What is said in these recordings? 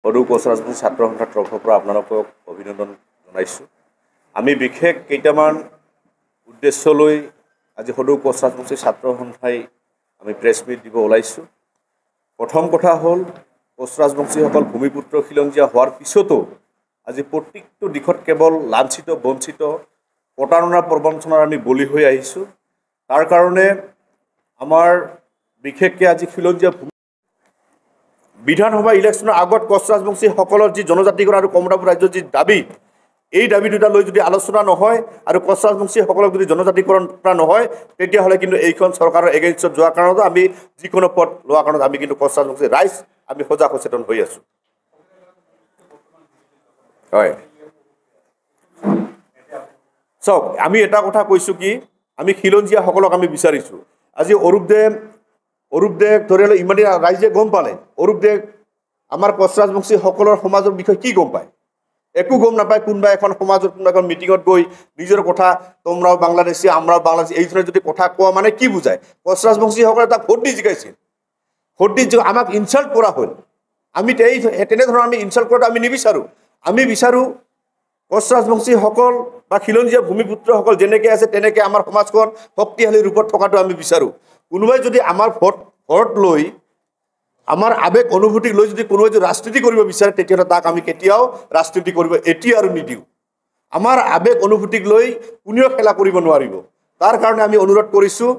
সদৌ কোচ ৰাজবংশী ছাত্ৰ সন্থাৰ তৰফৰ পৰা আপোনালোকক অভিনন্দন জনাইছোঁ। আমি বিশেষ কেইটামান উদ্দেশ্য লৈ আজি সদৌ কোচ ৰাজবংশী ছাত্ৰ সন্থাই আমি প্ৰেছ মিট দিব ওলাইছোঁ। প্ৰথম কথা হ'ল কোচ ৰাজবংশীসকল ভূমিপুত্ৰ খিলঞ্জীয়া হোৱাৰ পিছতো আজি প্ৰত্যেকটো দিশত কেৱল লাঞ্ছিত বঞ্চিত প্ৰতাৰণাৰ প্ৰবঞ্চনাৰ আমি বলি হৈ আহিছোঁ। তাৰ কাৰণে আমাৰ বিশেষকৈ আজি খিলঞ্জীয়া বিধানসভা ইলেকশ্যনৰ আগত কোচ ৰাজবংশীসকলৰ যি জনজাতিকৰণ আৰু কমতাপুৰ ৰাজ্যৰ যি দাবী, এই দাবী দুটা লৈ যদি আলোচনা নহয় আৰু কোচ ৰাজবংশীসকলক যদি জনজাতিকৰণ কৰা নহয়, তেতিয়াহ'লে কিন্তু এইখন চৰকাৰৰ এগেইনষ্টত যোৱাৰ কাৰণত আমি যিকোনো পথ লোৱাৰ কাৰণত আমি কিন্তু কোচ ৰাজবংশী ৰাইজ আমি সজাগ সচেতন হৈ আছোঁ। হয়, চাওক, আমি এটা কথা কৈছোঁ কি, আমি খিলঞ্জীয়াসকলক আমি বিচাৰিছোঁ। আজি অৰূপ দে ধৰিলে ইমানেই ৰাইজে গম পালে, অৰূপ দে আমাৰ কোচ ৰাজবংশীসকলৰ সমাজৰ বিষয়ে কি গম পায়? একো গম নাপায়। কোনোবা এখন সমাজত কোনোবা এখন মিটিঙত গৈ নিজৰ কথা তোমৰাও বাংলাদেশী আমৰাও বাংলাদেশী এই ধৰণে যদি কথা কোৱা মানে কি বুজায়? কোচ ৰাজবংশীসকলে তাক ভোট দি জিকাইছিল, ভোট দি আমাক ইনচাল্ট কৰা হ'ল। আমি তেনেধৰণৰ আমি ইনচাল্ট কৰাটো আমি নিবিচাৰোঁ। আমি বিচাৰোঁ কোচ ৰাজবংশীসকল বা খিলঞ্জীয়া ভূমিপুত্ৰসকল যেনেকৈ আছে তেনেকৈ আমাৰ সমাজখন শক্তিশালী ৰূপত থকাটো আমি বিচাৰোঁ। কোনোবাই যদি আমাৰ ভোট লৈ আমাৰ আৱেগ অনুভূতিক লৈ যদি কোনোবাই যদি ৰাজনীতি কৰিব বিচাৰে, তেতিয়াহ'লে তাক আমি কেতিয়াও ৰাজনীতি কৰিব এতিয়া আৰু নিদিওঁ। আমাৰ আৱেগ অনুভূতিক লৈ কোনেও খেলা কৰিব নোৱাৰিব। তাৰ কাৰণে আমি অনুৰোধ কৰিছোঁ,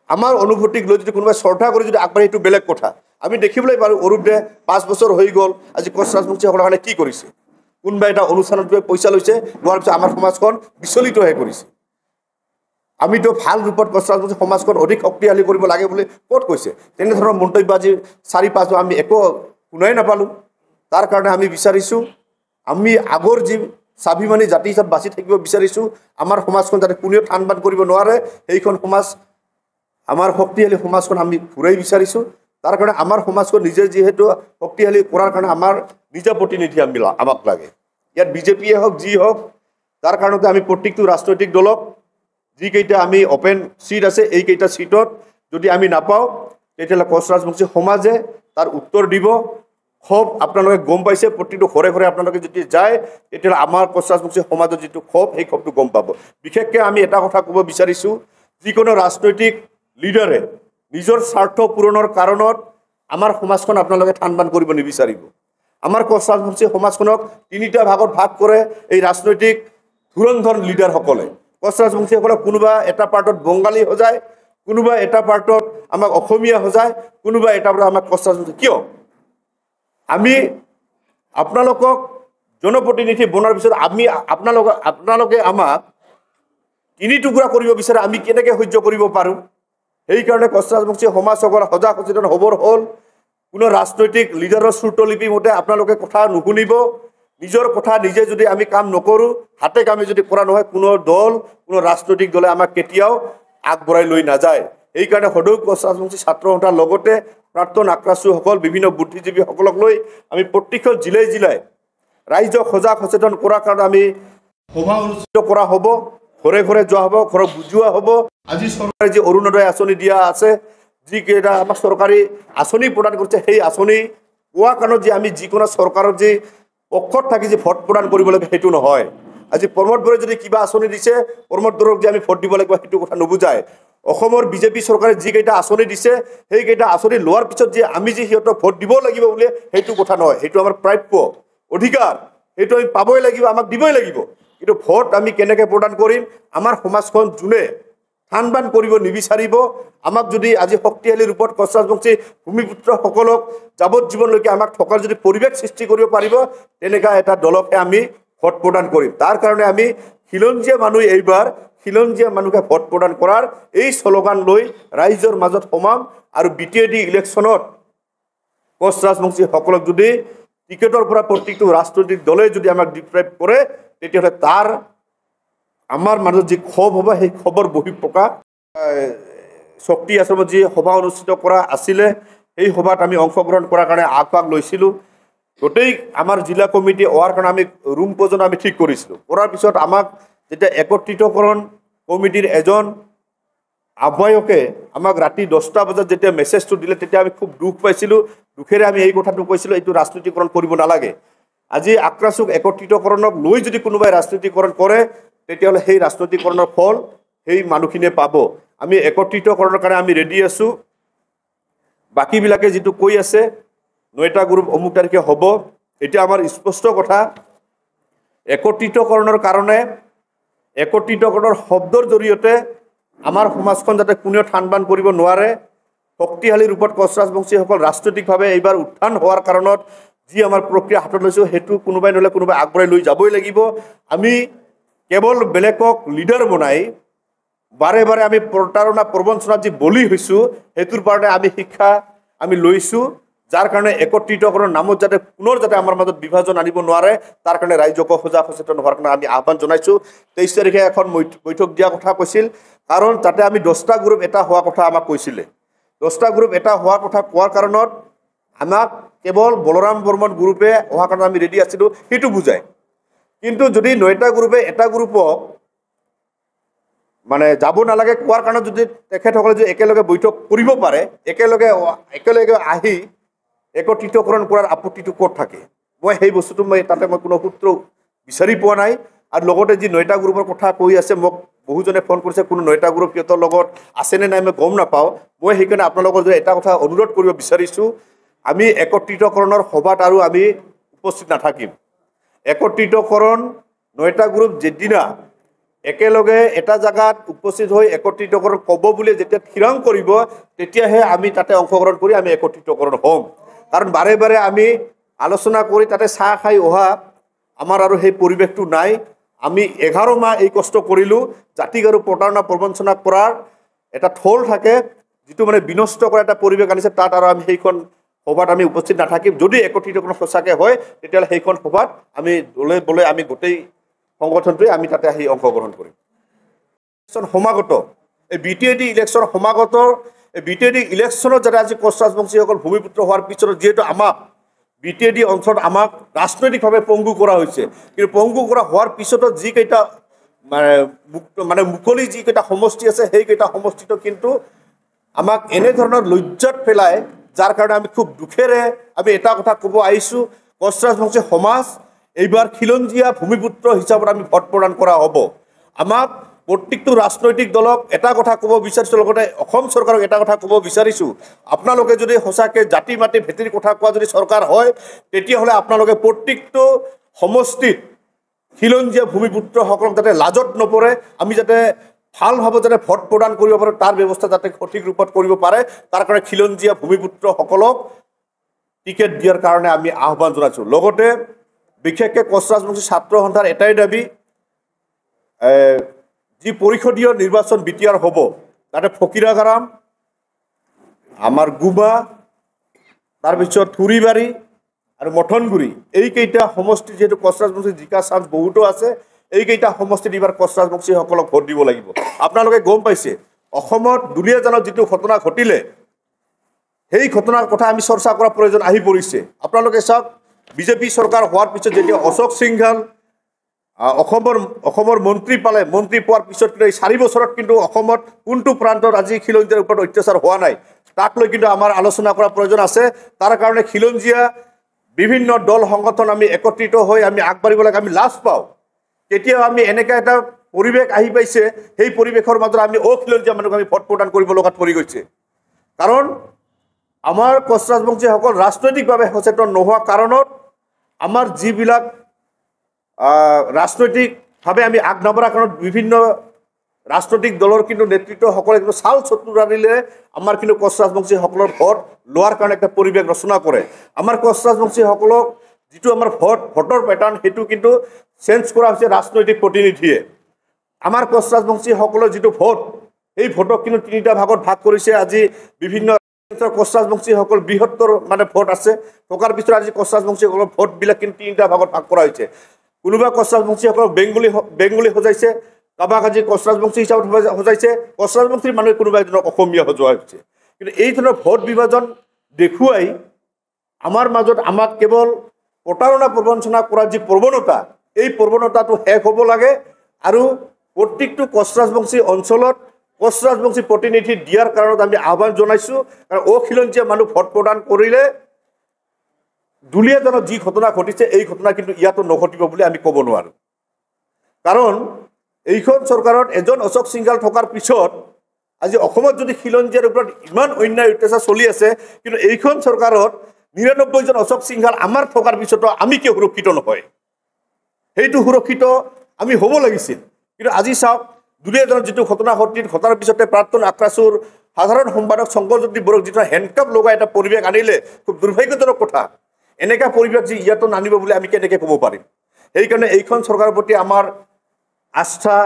আমাৰ অনুভূতিক লৈ যদি কোনোবাই শ্ৰদ্ধা কৰি যদি আগবাঢ়ি, সেইটো বেলেগ কথা। আমি দেখিবলৈ পাৰোঁ অৰূপ দে 5 বছৰ হৈ গ'ল, আজি কোচ ৰাজবংশীসকলৰ কাৰণে কি কৰিছে? কোনোবাই এটা অনুষ্ঠানত গৈ পইচা লৈছে, লোৱাৰ পিছত আমাৰ সমাজখন বিচলিতহে কৰিছে। আমিতো ভাল ৰূপত কোচ ৰাজবংশী সমাজখন অধিক শক্তিশালী কৰিব লাগে বুলি ক'ত কৈছে? তেনেধৰণৰ মন্তব্য আজি 4-5 আমি একো শুনাই নাপালোঁ। তাৰ কাৰণে আমি বিচাৰিছোঁ, আমি আগৰ যি স্বাভিমানী জাতি হিচাপে বাচি থাকিব বিচাৰিছোঁ। আমাৰ সমাজখন যাতে কোনেও টান বান কৰিব নোৱাৰে, সেইখন সমাজ আমাৰ শক্তিশালী সমাজখন আমি ঘূৰাই বিচাৰিছোঁ। তাৰ কাৰণে আমাৰ সমাজখন নিজে যিহেতু শক্তিশালী কৰাৰ কাৰণে আমাৰ নিজা প্ৰতিনিধি আমাক লাগে। ইয়াত বিজেপিয়ে হওক যি হওক, তাৰ কাৰণতে আমি প্ৰত্যেকটো ৰাজনৈতিক দলক যিকেইটা আমি অপেন চিট আছে, এইকেইটা চিটত যদি আমি নাপাওঁ, তেতিয়াহ'লে কোচ ৰাজবংশী সমাজে তাৰ উত্তৰ দিব। ক্ষোভ আপোনালোকে গম পাইছে, প্ৰতিটো ঘৰে ঘৰে আপোনালোকে যদি যায়, তেতিয়াহ'লে আমাৰ কোচ ৰাজবংশী সমাজৰ যিটো ক্ষোভ, সেই ক্ষোভটো গম পাব। বিশেষকৈ আমি এটা কথা ক'ব বিচাৰিছোঁ, যিকোনো ৰাজনৈতিক লিডাৰে নিজৰ স্বাৰ্থ পূৰণৰ কাৰণত আমাৰ সমাজখন আপোনালোকে টান বান কৰিব নিবিচাৰিব। আমাৰ কোচ ৰাজবংশী সমাজখনক 3টা ভাগত ভাগ কৰে এই ৰাজনৈতিক ধুৰন্ধৰ লিডাৰসকলে। কোচ ৰাজবংশীসকলক কোনোবা এটা পাৰ্টত বঙালী সজায়, কোনোবা এটা পাৰ্টত আমাক অসমীয়া সজায়, কোনোবা এটা পাৰ্টত আমাক কোচ ৰাজবংশী। কিয়? আমি আপোনালোকক জনপ্ৰতিনিধি বনোৱাৰ পিছত আপোনালোকে আমাক 3 টুকুৰা কৰিব বিচাৰে, আমি কেনেকৈ সহ্য কৰিব পাৰোঁ? সেইকাৰণে কোচ ৰাজবংশী সমাজসকল সজাগ সচেতন হ'বৰ হ'ল। কোনো ৰাজনৈতিক লিডাৰৰ শ্ৰুতলিপি মতে আপোনালোকে কথা নুশুনিব। নিজৰ কথা নিজে যদি আমি কাম নকৰোঁ, হাতে কামে যদি কৰা নহয়, কোনো দল কোনো ৰাজনৈতিক দলে আমাক কেতিয়াও আগবঢ়াই লৈ নাযায়। সেইকাৰণে সদৌ কোচ ৰাজবংশী ছাত্ৰ সন্থাৰ লগতে প্ৰাক্তন আক্ৰাসুসকল, বিভিন্ন বুদ্ধিজীৱীসকলক লৈ আমি প্ৰত্যেকখন জিলাই জিলাই ৰাইজক সজাগ সচেতন কৰাৰ কাৰণে আমি সভা অনুষ্ঠিত কৰা হ'ব, ঘৰে ঘৰে যোৱা হ'ব, ঘৰক বুজোৱা হ'ব। আজি চৰকাৰে যি অৰুণোদয় আঁচনি দিয়া আছে, যিকেইটা আমাক চৰকাৰী আঁচনি প্ৰদান কৰিছে, সেই আঁচনি পোৱাৰ কাৰণত যে আমি যিকোনো চৰকাৰৰ যি পক্ষত থাকি যে ভোট প্ৰদান কৰিব লাগে, সেইটো নহয়। আজি প্ৰমোদ বৰাই যদি কিবা আঁচনি দিছে, প্ৰমোদ বৰক যে আমি ভোট দিব লাগিব, সেইটো কথা নুবুজায়। অসমৰ বিজেপি চৰকাৰে যিকেইটা আঁচনি দিছে, সেইকেইটা আঁচনি লোৱাৰ পিছত যে আমি যে সিহঁতক ভোট দিব লাগিব বুলি, সেইটো কথা নহয়। সেইটো আমাৰ প্ৰাপ্য অধিকাৰ, সেইটো আমি পাবই লাগিব, আমাক দিবই লাগিব। কিন্তু ভোট আমি কেনেকৈ প্ৰদান কৰিম? আমাৰ সমাজখন যোনে টান বান কৰিব নিবিচাৰিব, আমাক যদি আজি শক্তিশালী ৰূপত কোচ ৰাজবংশী ভূমিপুত্ৰসকলক যাৱজ্জীৱনলৈকে আমাক থকাৰ যদি পৰিৱেশ সৃষ্টি কৰিব পাৰিব, তেনেকুৱা এটা দলকে আমি ভোট প্ৰদান কৰিম। তাৰ কাৰণে আমি খিলঞ্জীয়া মানুহ এইবাৰ খিলঞ্জীয়া মানুহকে ভোট প্ৰদান কৰাৰ এই শ্লোগান লৈ ৰাইজৰ মাজত সোমাম। আৰু BTAD ইলেকশ্যনত কোচ ৰাজবংশীসকলক যদি টিকেটৰ পৰা প্ৰত্যেকটো ৰাজনৈতিক দলে যদি আমাক ডিপ্ৰাইভ কৰে, তেতিয়াহ'লে তাৰ আমাৰ মাজত যি ক্ষোভ হ'ব, সেই ক্ষোভৰ বহিঃপ্ৰকাশ। শক্তি আশ্ৰমত যি সভা অনুষ্ঠিত কৰা আছিলে, সেই সভাত আমি অংশগ্ৰহণ কৰাৰ কাৰণে আগভাগ লৈছিলোঁ। গোটেই আমাৰ জিলা কমিটি হোৱাৰ কাৰণে আমি ৰুম পৰ্যন্ত আমি ঠিক কৰিছিলোঁ। কৰাৰ পিছত আমাক যেতিয়া একত্ৰিতকৰণ কমিটিৰ এজন আহ্বায়কে আমাক ৰাতি 10টা বজাত যেতিয়া মেছেজটো দিলে তেতিয়া আমি খুব দুখ পাইছিলোঁ দুখেৰে আমি এই কথাটো কৈছিলোঁ এইটো ৰাজনীতিকৰণ কৰিব নালাগে আজি আক্ৰাসুক একত্ৰিতকৰণক লৈ যদি কোনোবাই ৰাজনীতিকৰণ কৰে তেতিয়াহ'লে সেই ৰাজনীতিকৰণৰ ফল সেই মানুহখিনিয়ে পাব আমি একত্ৰিতকৰণৰ কাৰণে আমি ৰেডি আছোঁ বাকীবিলাকে যিটো কৈ আছে 9টা গ্ৰুপ অমুক তাৰিখে হ'ব এতিয়া আমাৰ স্পষ্ট কথা একত্ৰিতকৰণৰ কাৰণে একত্ৰিতকৰণৰ শব্দৰ জৰিয়তে আমাৰ সমাজখন যাতে কোনেও ঠান-বান কৰিব নোৱাৰে শক্তিশালী ৰূপত কোচ ৰাজবংশীসকল ৰাজনৈতিকভাৱে এইবাৰ উত্থান হোৱাৰ কাৰণত যি আমাৰ প্ৰক্ৰিয়া হাতত লৈছোঁ সেইটো কোনোবাই নহ'লে কোনোবাই আগবঢ়াই লৈ যাবই লাগিব আমি কেৱল বেলেগক লিডাৰ বনাই বাৰে বাৰে আমি প্ৰতাৰণা প্ৰবঞ্চনাত যি বলি হৈছোঁ সেইটোৰ কাৰণে আমি শিক্ষা আমি লৈছোঁ যাৰ কাৰণে একত্ৰিতকৰণৰ নামত যাতে পুনৰ যাতে আমাৰ মাজত বিভাজন আনিব নোৱাৰে তাৰ কাৰণে ৰাইজক সজাগ সচেতন হোৱাৰ কাৰণে আমি আহ্বান জনাইছোঁ 23 তাৰিখে এখন বৈঠক দিয়া কথা কৈছিল কাৰণ তাতে আমি 10টা গ্ৰুপ এটা হোৱা কথা আমাক কৈছিলে 10টা গ্ৰুপ এটা হোৱাৰ কথা কোৱাৰ কাৰণত আমাক কেৱল বলৰাম বৰ্মন গ্ৰুপে হোৱাৰ কাৰণে আমি ৰেডি আছিলোঁ সেইটো বুজায় কিন্তু যদি 9টা গ্ৰুপে এটা গ্ৰুপক মানে যাব নালাগে কোৱাৰ কাৰণত যদি তেখেতসকলে যদি একেলগে বৈঠক কৰিব পাৰে একেলগে আহি একত্ৰিতকৰণ কৰাৰ আপত্তিটো ক'ত থাকে মই সেই বস্তুটো তাতে মই কোনো সূত্ৰ বিচাৰি পোৱা নাই আৰু লগতে যি 9টা গ্ৰুপৰ কথা কৈ আছে মোক বহুজনে ফোন কৰিছে কোনো 9টা গ্ৰুপ সিহঁতৰ লগত আছেনে নাই মই গম নাপাওঁ মই সেইকাৰণে আপোনালোকৰ যদি এটা কথা অনুৰোধ কৰিব বিচাৰিছোঁ আমি একত্ৰিতকৰণৰ সভাত আৰু আমি উপস্থিত নাথাকিম একত্ৰিতকৰণ 9টা গ্ৰুপ যেদিনা একেলগে এটা জায়গাত উপস্থিত হৈ একত্ৰিতকৰণ ক'ব বুলি যেতিয়া থিৰাং কৰিব তেতিয়াহে আমি তাতে অংশগ্ৰহণ কৰি আমি একত্ৰিতকৰণ হ'ম কাৰণ বাৰে বাৰে আমি আলোচনা কৰি তাতে চাহ খাই অহা আমাৰ আৰু সেই পৰিৱেশটো নাই আমি 11 মাহ এই কষ্ট কৰিলোঁ জাতিক আৰু প্ৰতাৰণা প্ৰবঞ্চনা কৰাৰ এটা থল থাকে যিটো মানে বিনষ্ট কৰা এটা পৰিৱেশ আনিছে তাত আৰু আমি সেইখন সভাত আমি উপস্থিত নাথাকিম যদি একত্ৰিতকৰণ সঁচাকৈ হয় তেতিয়াহ'লে সেইখন সভাত আমি দলে বলে আমি গোটেই সংগঠনটোৱে আমি তাতে আহি অংশগ্ৰহণ কৰিম সমাগত এই বিটিএডি ইলেকশ্যন সমাগত এই বিটিএডি ইলেকশ্যনত যাতে আজি কোচ ৰাজবংশীসকল ভূমিপুত্ৰ হোৱাৰ পিছত যিহেতু আমাক বিটিএডি অঞ্চলত আমাক ৰাজনৈতিকভাৱে পংগু কৰা হৈছে কিন্তু পংগু কৰা হোৱাৰ পিছতো যিকেইটা মানে মুকলি যিকেইটা সমষ্টি আছে সেইকেইটা সমষ্টিটো কিন্তু আমাক এনেধৰণৰ লজ্জাত পেলাই যাৰ কাৰণে আমি খুব দুখেৰে আমি এটা কথা ক'ব আহিছোঁ কোচ ৰাজবংশী সমাজ এইবাৰ খিলঞ্জীয়া ভূমিপুত্ৰ হিচাপত আমি ভোট প্ৰদান কৰা হ'ব আমাক প্ৰত্যেকটো ৰাজনৈতিক দলক এটা কথা ক'ব বিচাৰিছোঁ লগতে অসম চৰকাৰক এটা কথা ক'ব বিচাৰিছোঁ আপোনালোকে যদি সঁচাকৈ জাতি মাতি ভেটিৰ কথা কোৱা যদি চৰকাৰ হয় তেতিয়াহ'লে আপোনালোকে প্ৰত্যেকটো সমষ্টিত খিলঞ্জীয়া ভূমিপুত্ৰসকলক যাতে লাজত নপৰে আমি যাতে ভালভাৱে যাতে ভোট প্ৰদান কৰিব পাৰোঁ তাৰ ব্যৱস্থা যাতে সঠিক ৰূপত কৰিব পাৰে তাৰ কাৰণে খিলঞ্জীয়া ভূমিপুত্ৰসকলক টিকেট দিয়াৰ কাৰণে আমি আহ্বান জনাইছোঁ লগতে বিশেষকৈ কোচ ৰাজবংশী ছাত্ৰ সন্থাৰ এটাই দাবী যি পৰিষদীয় নিৰ্বাচন বিটিআৰ হ'ব তাতে ফকিৰাগাৰাম আমাৰ গুমা তাৰপিছত থুৰিবাৰী আৰু মথনগুৰি এইকেইটা সমষ্টি যিহেতু কোচ ৰাজবংশী জিকা চান্স বহুতো আছে এইকেইটা সমষ্টিত এইবাৰ কোচ ৰাজবংশীসকলক ভোট দিব লাগিব আপোনালোকে গম পাইছে অসমত দুলীয়াজানত যিটো ঘটনা ঘটিলে সেই ঘটনাৰ কথা আমি চৰ্চা কৰাৰ প্ৰয়োজন আহি পৰিছে আপোনালোকে চাওক বিজেপি চৰকাৰ হোৱাৰ পিছত যেতিয়া অশোক সিংঘাল অসমৰ মন্ত্ৰী পালে মন্ত্ৰী পোৱাৰ পিছত কিন্তু এই 4 বছৰত কিন্তু অসমত কোনটো প্ৰান্তত আজি খিলঞ্জীয়াৰ ওপৰত অত্যাচাৰ হোৱা নাই তাক লৈ কিন্তু আমাৰ আলোচনা কৰাৰ প্ৰয়োজন আছে তাৰ কাৰণে খিলঞ্জীয়া বিভিন্ন দল সংগঠন আমি একত্ৰিত হৈ আমি আগবাঢ়িব লাগে আমি লাজ পাওঁ কেতিয়াও আমি এনেকুৱা এটা পৰিৱেশ আহি পাইছে সেই পৰিৱেশৰ মাজত আমি অখিলঞ্জীয়া মানুহক আমি ভোট প্ৰদান কৰিব লগাত পৰি গৈছে কাৰণ আমাৰ কোচ ৰাজবংশীসকল ৰাজনৈতিকভাৱে সচেতন নোহোৱা কাৰণত আমাৰ যিবিলাক ৰাজনৈতিকভাৱে আমি আগ নবঢ়াৰ কাৰণত বিভিন্ন ৰাজনৈতিক দলৰ কিন্তু নেতৃত্বসকলে কিন্তু চাল চতুৰাৰিলে আমাৰ কিন্তু কোচ ৰাজবংশীসকলৰ ভোট লোৱাৰ কাৰণে একটা পৰিৱেশ ৰচনা কৰে আমাৰ কোচ ৰাজবংশীসকলক যিটো আমাৰ ভোটৰ পেটাৰ্ণ সেইটো কিন্তু চেঞ্জ কৰা হৈছে ৰাজনৈতিক প্ৰতিনিধিয়ে আমাৰ কোচ ৰাজবংশীসকলৰ যিটো ভোট এই ভোটক কিন্তু 3টা ভাগত ভাগ কৰিছে আজি বিভিন্ন কোচ ৰাজবংশীসকল বৃহত্তৰ মানে ভোট আছে থকাৰ পিছত আজি কোচ ৰাজবংশীসকলৰ ভোটবিলাক কিন্তু 3টা ভাগত ভাগ কৰা হৈছে কোনোবা কোচ ৰাজবংশীসকলক বেংগলী সজাইছে কাবাক আজি কোচ ৰাজবংশী হিচাপত সজাইছে কোচ ৰাজবংশীৰ মানুহে কোনোবা এজনক অসমীয়া সজোৱা হৈছে কিন্তু এই ধৰণৰ ভোট বিভাজন দেখুৱাই আমাৰ মাজত আমাক কেৱল প্ৰতাৰণা প্ৰবঞ্চনা কৰাৰ যি প্ৰৱণতা এই প্ৰৱণতাটো শেষ হ'ব লাগে আৰু প্ৰত্যেকটো কোচ ৰাজবংশী অঞ্চলত কোচ ৰাজবংশী প্ৰতিনিধি দিয়াৰ কাৰণত আমি আহ্বান জনাইছোঁ কাৰণ অখিলঞ্জীয়া মানুহ ভোট প্ৰদান কৰিলে দুলীয়াজনত যি ঘটনা ঘটিছে এই ঘটনা কিন্তু ইয়াতো নঘটিব বুলি আমি ক'ব নোৱাৰোঁ কাৰণ এইখন চৰকাৰত এজন অশোক সিংঘাল থকাৰ পিছত আজি অসমত যদি খিলঞ্জীয়াৰ ওপৰত ইমান অন্যায় অত্যাচাৰ চলি আছে কিন্তু এইখন চৰকাৰত ৯৯জন অশোক সিংঘাল আমাৰ থকাৰ পিছতো আমি কিয় সুৰক্ষিত নহয় সেইটো সুৰক্ষিত আমি হ'ব লাগিছিল কিন্তু আজি চাওক দুলীয়াজনৰ যিটো ঘটনা ঘটাৰ পিছতে প্ৰাক্তন আক্ৰাসুৰ সাধাৰণ সম্পাদক শংকৰজ্যোতি বৰুৱাক যিটো হেণ্ডকাপ লগাই এটা পৰিৱেশ আনিলে খুব দুৰ্ভাগ্যজনক কথা এনেকুৱা পৰিৱেশ যি ইয়াতো নানিব বুলি আমি কেনেকৈ ক'ব পাৰিম সেইকাৰণে এইখন চৰকাৰৰ প্ৰতি আমাৰ আস্থা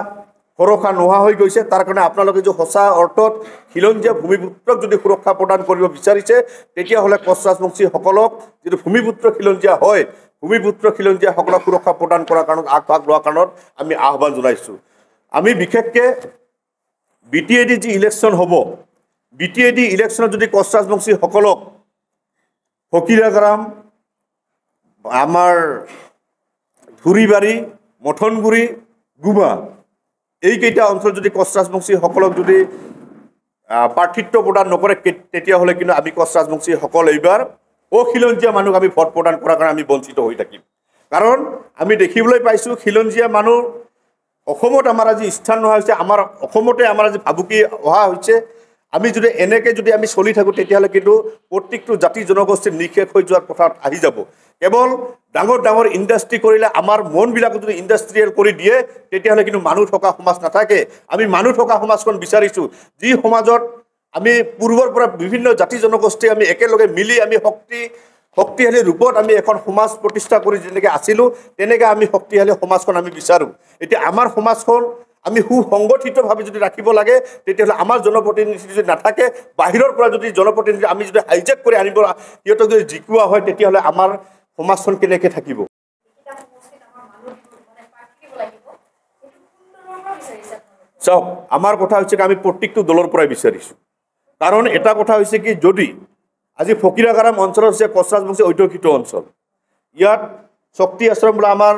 ভৰসা নোহোৱা হৈ গৈছে তাৰ কাৰণে আপোনালোকে যে সঁচা অৰ্থত খিলঞ্জীয়া ভূমিপুত্ৰক যদি সুৰক্ষা প্ৰদান কৰিব বিচাৰিছে তেতিয়াহ'লে কোচ ৰাজবংশীসকলক যিটো ভূমিপুত্ৰ খিলঞ্জীয়া হয় ভূমিপুত্ৰ খিলঞ্জীয়াসকলক সুৰক্ষা প্ৰদান কৰাৰ কাৰণত আগভাগ লোৱাৰ কাৰণত আমি আহ্বান জনাইছোঁ আমি বিশেষকৈ BTAD যি ইলেকশ্যন হ'ব BTAD ইলেকশ্যনত যদি কোচ ৰাজবংশীসকলক ফকিৰাগ্ৰাম আমাৰ ধুৰিবাৰী মথনগুৰি গুমা এইকেইটা অঞ্চল যদি কোচ ৰাজবংশীসকলক যদি প্ৰাৰ্থিত্ব প্ৰদান নকৰে তেতিয়াহ'লে কিন্তু আমি কোচ ৰাজবংশীসকল এইবাৰ অখিলঞ্জীয়া মানুহক আমি ভোট প্ৰদান কৰাৰ কাৰণে আমি বঞ্চিত হৈ থাকিম কাৰণ আমি দেখিবলৈ পাইছোঁ খিলঞ্জীয়া মানুহ অসমত আমাৰ আজি স্থান নোহোৱা হৈছে আমাৰ অসমতে আমাৰ আজি ভাবুকি অহা হৈছে আমি যদি এনেকৈ যদি আমি চলি থাকোঁ তেতিয়াহ'লে কিন্তু প্ৰত্যেকটো জাতি জনগোষ্ঠীৰ নিশেষ হৈ যোৱাৰ কথাত আহি যাব কেৱল ডাঙৰ ডাঙৰ ইণ্ডাষ্ট্ৰি কৰিলে আমাৰ মনবিলাকো যদি ইণ্ডাষ্ট্ৰিয়েল কৰি দিয়ে তেতিয়াহ'লে কিন্তু মানুহ থকা সমাজ নাথাকে আমি মানুহ থকা সমাজখন বিচাৰিছোঁ যি সমাজত আমি পূৰ্বৰ পৰা বিভিন্ন জাতি জনগোষ্ঠী আমি একেলগে মিলি আমি শক্তিশালী ৰূপত আমি এখন সমাজ প্ৰতিষ্ঠা কৰি যেনেকৈ আছিলোঁ তেনেকৈ আমি শক্তিশালী সমাজখন আমি বিচাৰোঁ এতিয়া আমাৰ সমাজখন আমি সুসংগঠিতভাৱে যদি ৰাখিব লাগে তেতিয়াহ'লে আমাৰ জনপ্ৰতিনিধি যদি নাথাকে বাহিৰৰ পৰা যদি জনপ্ৰতিনিধি আমি যদি হাইজেক কৰি আনিব সিহঁতক যদি জিকোৱা হয় তেতিয়াহ'লে আমাৰ সমাজখন কেনেকৈ থাকিব চাওক আমাৰ কথা হৈছে কি আমি প্ৰত্যেকটো দলৰ পৰাই বিচাৰিছোঁ কাৰণ এটা কথা হৈছে কি যদি আজি ফকিৰাগাৰাম অঞ্চল হৈছে কোচ ৰাজবংশী অধ্যুষিত অঞ্চল ইয়াত শক্তি আশ্ৰম বোলা আমাৰ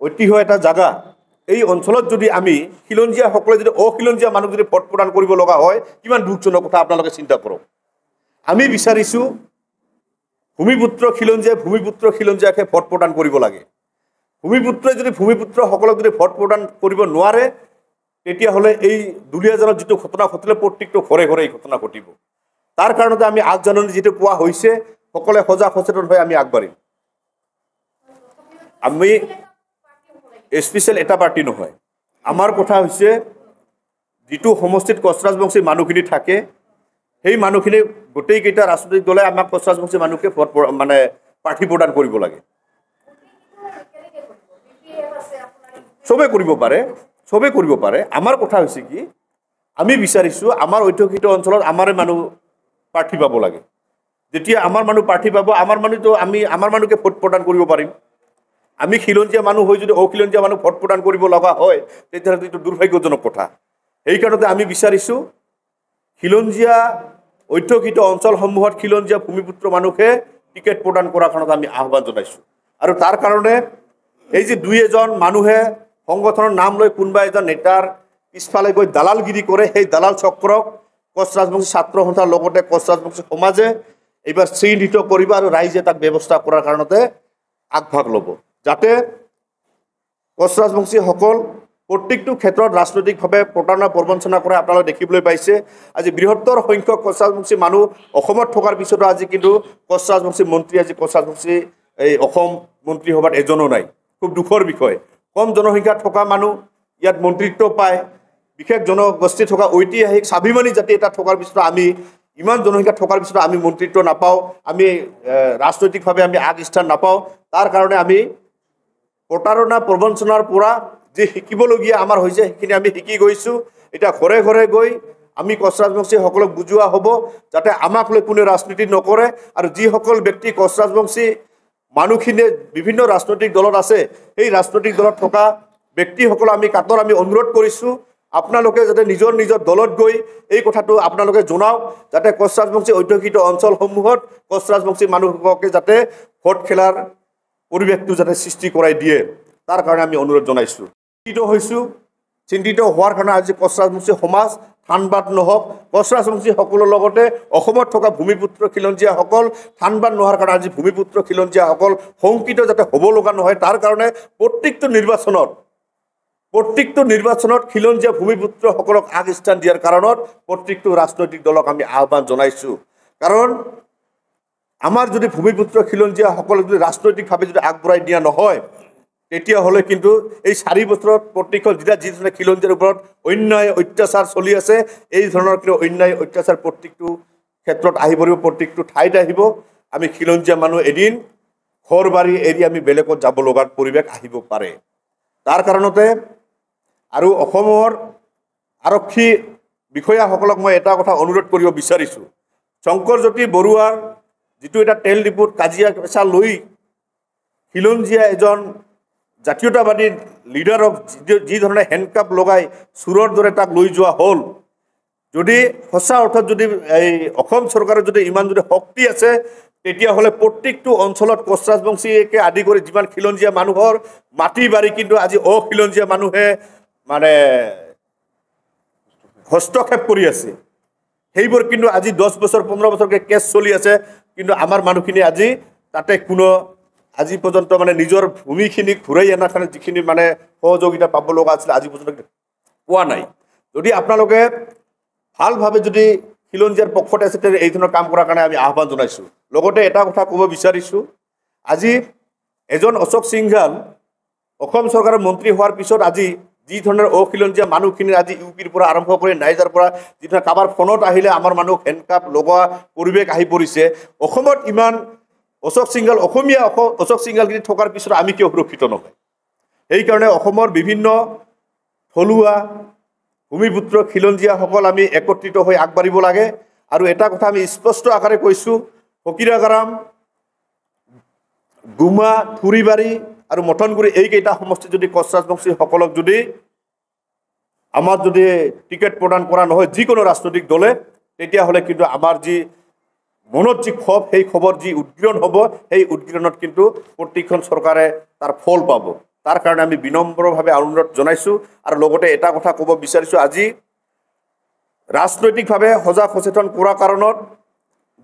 ঐতিহ্য এটা জাগা এই অঞ্চলত যদি আমি খিলঞ্জীয়াসকলে যদি অখিলঞ্জীয়া মানুহ যদি ভোট প্ৰদান কৰিব লগা হয় কিমান দুখজনক কথা আপোনালোকে চিন্তা কৰক আমি বিচাৰিছোঁ ভূমিপুত্ৰ খিলঞ্জীয়াকে ভোট প্ৰদান কৰিব লাগে ভূমিপুত্ৰই যদি ভূমিপুত্ৰসকলক যদি ভোট প্ৰদান কৰিব নোৱাৰে তেতিয়াহ'লে এই দুলীয়াজনৰ যিটো ঘটনা ঘটিলে প্ৰত্যেকটো ঘৰে ঘৰে এই ঘটনা ঘটিব তাৰ কাৰণতে আমি আগজাননী যিটো পোৱা হৈছে সকলোৱে সজাগ সচেতন হৈ আমি আগবাঢ়িম আমি স্পেচিয়েল এটা পাৰ্টি নহয় আমাৰ কথা হৈছে যিটো সমষ্টিত কোচ ৰাজবংশী মানুহখিনি থাকে সেই মানুহখিনি গোটেইকেইটা ৰাজনৈতিক দলে আমাক কোচ ৰাজবংশী মানুহকে ভোট মানে প্ৰাৰ্থী প্ৰদান কৰিব লাগে চবেই কৰিব পাৰে আমাৰ কথা হৈছে কি আমি বিচাৰিছোঁ আমাৰ অধ্যুষিত অঞ্চলত আমাৰে মানুহ প্ৰাৰ্থী পাব লাগে যেতিয়া আমাৰ মানুহ প্ৰাৰ্থী পাব আমাৰ মানুহকে ভোট প্ৰদান কৰিব পাৰিম আমি খিলঞ্জীয়া মানুহ হৈ যদি অখিলঞ্জীয়া মানুহ ভোট প্ৰদান কৰিব লগা হয় তেতিয়াহ'লে এইটো দুৰ্ভাগ্যজনক কথা সেইকাৰণতে আমি বিচাৰিছোঁ খিলঞ্জীয়া অধ্যুষিত অঞ্চলসমূহত খিলঞ্জীয়া ভূমিপুত্ৰ মানুহে টিকেট প্ৰদান কৰাৰ কাৰণত আমি আহ্বান জনাইছোঁ আৰু তাৰ কাৰণে এই যে দুই এজন মানুহে সংগঠনৰ নাম লৈ কোনোবা এজন নেতাৰ পিছফালে গৈ দালালগিৰি কৰে সেই দালাল চক্ৰক কোচ ৰাজবংশী ছাত্ৰ সন্থাৰ লগতে কোচ ৰাজবংশী সমাজে এইবাৰ চিহ্নিত কৰিব আৰু ৰাইজে তাক ব্যৱস্থা কৰাৰ কাৰণতে আগভাগ ল'ব যাতে কোচ ৰাজবংশীসকল প্ৰত্যেকটো ক্ষেত্ৰত ৰাজনৈতিকভাৱে প্ৰতাৰণা প্ৰবঞ্চনা কৰে আপোনালোকে দেখিবলৈ পাইছে আজি বৃহত্তৰ সংখ্যক কোচ ৰাজবংশী মানুহ অসমত থকাৰ পিছতো আজি কিন্তু কোচ ৰাজবংশী মন্ত্ৰী আজি কোচ ৰাজবংশী এই অসম মন্ত্ৰীসভাত এজনো নাই খুব দুখৰ বিষয় কম জনসংখ্যা থকা মানুহ ইয়াত মন্ত্ৰিত্ব পায় বিশেষ জনগোষ্ঠী থকা ঐতিহাসিক স্বাভিমানী জাতি এটা থকাৰ পিছতো আমি ইমান জনসংখ্যা থকাৰ পিছতো আমি মন্ত্ৰিত্ব নাপাওঁ আমি ৰাজনৈতিকভাৱে আমি আগস্থান নাপাওঁ তাৰ কাৰণে আমি প্ৰতাৰণা প্ৰবঞ্চনাৰ পৰা যে শিকিবলগীয়া আমাৰ হৈছে সেইখিনি আমি শিকি গৈছোঁ এতিয়া ঘৰে ঘৰে গৈ আমি কোচ ৰাজবংশীসকলক বুজোৱা হ'ব যাতে আমাক লৈ কোনে ৰাজনীতি নকৰে আৰু যিসকল ব্যক্তি কোচ ৰাজবংশী মানুহখিনিয়ে বিভিন্ন ৰাজনৈতিক দলত আছে সেই ৰাজনৈতিক দলত থকা ব্যক্তিসকলক আমি কাটৰ আমি অনুৰোধ কৰিছোঁ আপোনালোকে যাতে নিজৰ দলত গৈ এই কথাটো আপোনালোকে জনাওক যাতে কোচ ৰাজবংশী অধ্যুষিত অঞ্চলসমূহত কোচ ৰাজবংশী মানুহসকলে যাতে ভোট খেলাৰ পৰিৱেশটো যাতে সৃষ্টি কৰাই দিয়ে তাৰ কাৰণে আমি অনুৰোধ জনাইছোঁ হৈছোঁ চিন্তিত হোৱাৰ কাৰণে আজি কোচ ৰাজবংশী সমাজ থানবাদ নহওক, কোচ ৰাজবংশীসকলৰ লগতে অসমত থকা ভূমিপুত্ৰ খিলঞ্জীয়াসকল থানবাদ নোহোৱাৰ কাৰণে আজি ভূমিপুত্ৰ খিলঞ্জীয়াসকল শংকিত যাতে হ'ব লগা নহয়, তাৰ কাৰণে প্ৰত্যেকটো নিৰ্বাচনত খিলঞ্জীয়া ভূমিপুত্ৰসকলক আগস্থান দিয়াৰ কাৰণত প্ৰত্যেকটো ৰাজনৈতিক দলক আমি আহ্বান জনাইছোঁ। কাৰণ আমাৰ যদি ভূমিপুত্ৰ খিলঞ্জীয়াসকলক যদি ৰাজনৈতিকভাৱে যদি আগবঢ়াই দিয়া নহয়, তেতিয়াহ'লে কিন্তু এই 4 বছৰত প্ৰত্যেকখন যি ধৰণে খিলঞ্জীয়াৰ ওপৰত অন্যায় অত্যাচাৰ চলি আছে, এই ধৰণৰ কিন্তু অন্যায় অত্যাচাৰ প্ৰত্যেকটো ক্ষেত্ৰত আহি পৰিব, প্ৰত্যেকটো ঠাইত আহিব। আমি খিলঞ্জীয়া মানুহ এদিন ঘৰ বাৰী এৰি আমি বেলেগত যাব লগাৰ পৰিৱেশ আহিব পাৰে। তাৰ কাৰণতে আৰু অসমৰ আৰক্ষী বিষয়াসকলক মই এটা কথা অনুৰোধ কৰিব বিচাৰিছোঁ, শংকৰজ্যোতি বৰুৱাৰ যিটো এটা তেল ডিপুত কাজিয়া পেচাল লৈ খিলঞ্জীয়া এজন জাতীয়তাবাদী লিডাৰক যি ধৰণে হেণ্ডকাপ লগাই চোৰৰ দৰে তাক লৈ যোৱা হ'ল, যদি সঁচা অৰ্থত যদি এই অসম চৰকাৰৰ যদি ইমান যদি শক্তি আছে, তেতিয়াহ'লে প্ৰত্যেকটো অঞ্চলত কোচ ৰাজবংশীকে আদি কৰি যিমান খিলঞ্জীয়া মানুহৰ মাটি বাৰী কিন্তু আজি অখিলঞ্জীয়া মানুহে মানে হস্তক্ষেপ কৰি আছে। সেইবোৰ কিন্তু আজি 10 বছৰ 15 বছৰকৈ কেছ চলি আছে, কিন্তু আমাৰ মানুহখিনি আজি তাতে কোনো আজি পৰ্যন্ত মানে নিজৰ ভূমিখিনি ঘূৰাই অনাৰ কাৰণে যিখিনি মানে সহযোগিতা পাব লগা আছিল আজি পৰ্যন্ত পোৱা নাই। যদি আপোনালোকে ভালভাৱে যদি খিলঞ্জীয়াৰ পক্ষতে আছে, এই ধৰণৰ কাম কৰাৰ কাৰণে আমি আহ্বান জনাইছোঁ। লগতে এটা কথা ক'ব বিচাৰিছোঁ, আজি এজন অশোক সিংঘাল অসম চৰকাৰৰ মন্ত্ৰী হোৱাৰ পিছত আজি যি ধৰণৰ অখিলঞ্জীয়া মানুহখিনিৰ আজি ইউপিৰ পৰা আৰম্ভ কৰি নাইজাৰ পৰা যি ধৰণৰ কাৰোবাৰ ফোনত আহিলে আমাৰ মানুহক হেণ্ডকাপ লগোৱা পৰিৱেশ আহি পৰিছে। অসমত ইমান অসমীয়া অশোক সিংঘালখিনি থকাৰ পিছত আমি কিয় সুৰক্ষিত নহয়? সেইকাৰণে অসমৰ বিভিন্ন থলুৱা ভূমিপুত্ৰ খিলঞ্জীয়াসকল আমি একত্ৰিত হৈ আগবাঢ়িব লাগে। আৰু এটা কথা আমি স্পষ্ট আকাৰে কৈছোঁ, ফকীৰাগাৰাম, গুমা, থুৰিবাৰী আৰু মথনগুৰি এইকেইটা সমষ্টি যদি কোচ ৰাজবংশীসকলক যদি আমাৰ যদি টিকেট প্ৰদান কৰা নহয় যিকোনো ৰাজনৈতিক দলে, তেতিয়াহ'লে কিন্তু আমাৰ যি মনত যি ক্ষোভ, সেই ক্ষোভৰ যি উদ্গীৰণ হ'ব, সেই উদ্গীৰণত কিন্তু প্ৰত্যেকখন চৰকাৰে তাৰ ফল পাব। তাৰ কাৰণে আমি বিনম্ৰভাৱে অনুৰোধ জনাইছোঁ। আৰু লগতে এটা কথা ক'ব বিচাৰিছোঁ, আজি ৰাজনৈতিকভাৱে সজাগ সচেতন কৰাৰ কাৰণত,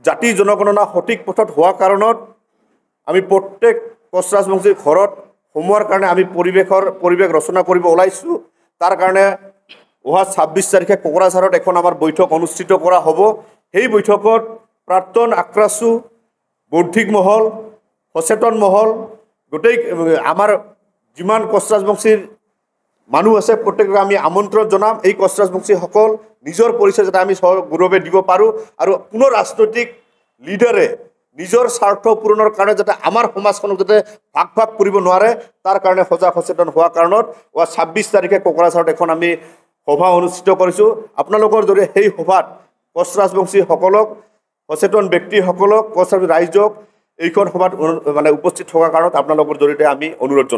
জাতি জনগণনা সঠিক পথত হোৱাৰ কাৰণত আমি প্ৰত্যেক কোচ ৰাজবংশীৰ ঘৰত সোমোৱাৰ কাৰণে আমি পৰিৱেশ ৰচনা কৰিব ওলাইছোঁ। তাৰ কাৰণে অহা 26 তাৰিখে কোকৰাঝাৰত এখন আমাৰ বৈঠক অনুষ্ঠিত কৰা হ'ব। সেই বৈঠকত প্ৰাক্তন আক্ৰাছু, বৌদ্ধিক মহল, সচেতন মহল, গোটেই আমাৰ যিমান কোচ ৰাজবংশীৰ মানুহ আছে প্ৰত্যেকক আমি আমন্ত্ৰণ জনাম। এই কোচ ৰাজবংশীসকল নিজৰ পৰিচয় যাতে আমি গৌৰৱে দিব পাৰোঁ, আৰু কোনো ৰাজনৈতিক লিডাৰে নিজৰ স্বাৰ্থ পূৰণৰ কাৰণে যাতে আমাৰ সমাজখনক যাতে ভাগ কৰিব নোৱাৰে, তাৰ কাৰণে সজাগ সচেতন হোৱাৰ কাৰণত 26 তাৰিখে কোকৰাঝাৰত এখন আমি সভা অনুষ্ঠিত কৰিছোঁ। আপোনালোকৰ যদি সেই সভাত কোচ ৰাজবংশীসকলক, সচেতন ব্যক্তিসকলক, কোচ ৰাইজক এইখন সভাত মানে উপস্থিত থকাৰ কাৰণত আপোনালোকৰ জৰিয়তে আমি অনুৰোধ জনাইছোঁ।